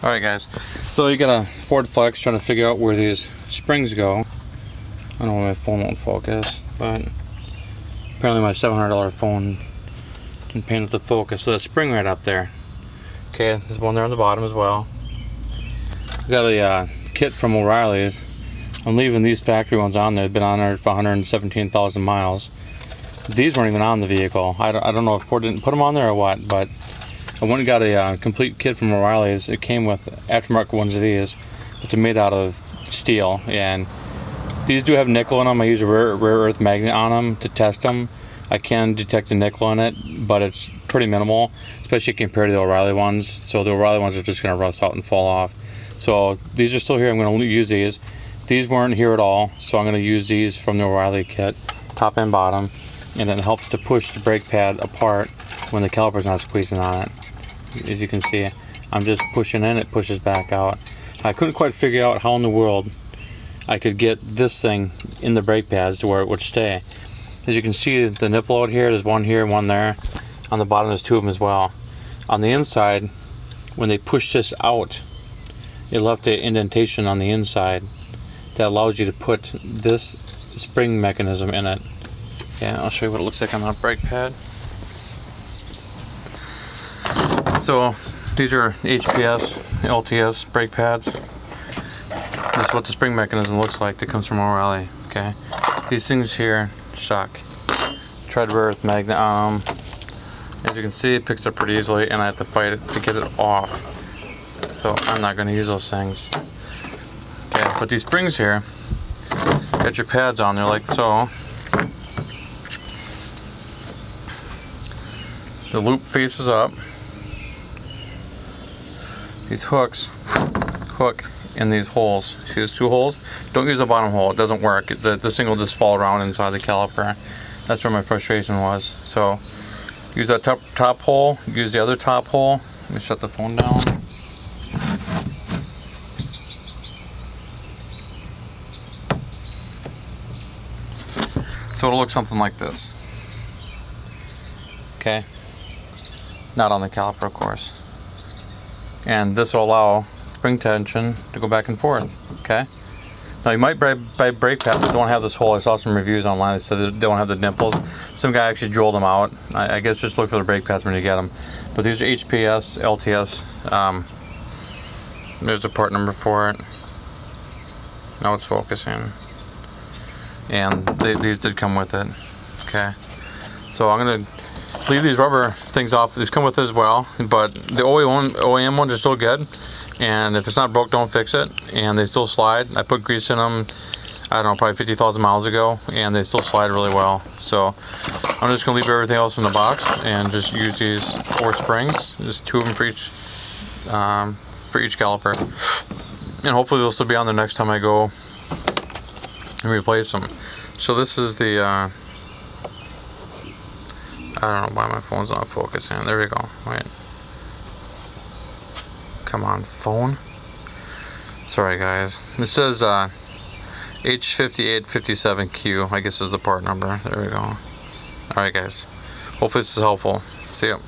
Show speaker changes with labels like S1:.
S1: Alright guys, so you got a Ford Flex trying to figure out where these springs go. I don't know why my phone won't focus, but apparently my $700 phone can paint with the focus. So that spring right up there. Okay, there's one there on the bottom as well. I got a kit from O'Reilly's. I'm leaving these factory ones on there. They've been on there for 117,000 miles. These weren't even on the vehicle. I don't know if Ford didn't put them on there or what, but I went and got a complete kit from O'Reilly's. It came with aftermarket ones of these, but they're made out of steel, and these do have nickel in them. I use a rare earth magnet on them to test them. I can detect the nickel in it, but it's pretty minimal, especially compared to the O'Reilly ones. So the O'Reilly ones are just going to rust out and fall off. So these are still here. I'm going to use these. These weren't here at all, so I'm going to use these from the O'Reilly kit, top and bottom, and it helps to push the brake pad apart when the caliper's not squeezing on it. As you can see, I'm just pushing in, it pushes back out. I couldn't quite figure out how in the world I could get this thing in the brake pads to where it would stay. As you can see, the nipple out here, there's one here, one there. On the bottom, there's two of them as well. On the inside, when they pushed this out, it left an indentation on the inside that allows you to put this spring mechanism in it. Yeah, I'll show you what it looks like on that brake pad. So these are HPS, LTS brake pads. This is what the spring mechanism looks like that comes from O'Reilly. Okay, these things here, shock, tread rare earth magnet. As you can see, it picks up pretty easily, and I have to fight it to get it off. So I'm not going to use those things. Okay, but these springs here, got your pads on there like so. The loop faces up. These hooks hook in these holes. See there's two holes? Don't use the bottom hole, it doesn't work. This thing will just fall around inside the caliper. That's where my frustration was. So use that top hole, use the other top hole. Let me shut the phone down. So it'll look something like this. Okay? Not on the caliper, of course. And this will allow spring tension to go back and forth. Okay? Now you might buy brake pads that don't have this hole. I saw some reviews online that said they don't have the nipples. Some guy actually drilled them out. I guess just look for the brake pads when you get them. But these are HPS, LTS. There's the part number for it. Now it's focusing. And these did come with it. Okay, so I'm gonna leave these rubber things off. These come with it as well, but the OEM ones are still good, and if it's not broke, don't fix it. And they still slide. I put grease in them, I don't know, probably 50,000 miles ago, and they still slide really well. So I'm just gonna leave everything else in the box and just use these 4 springs, just 2 of them for each caliper, and hopefully they'll still be on there next time I go and replace them. So this is the I don't know why my phone's not focusing. There we go. Wait, come on, phone. Sorry guys, it says H5857Q, I guess is the part number. There we go. Alright guys, hopefully this is helpful. See ya.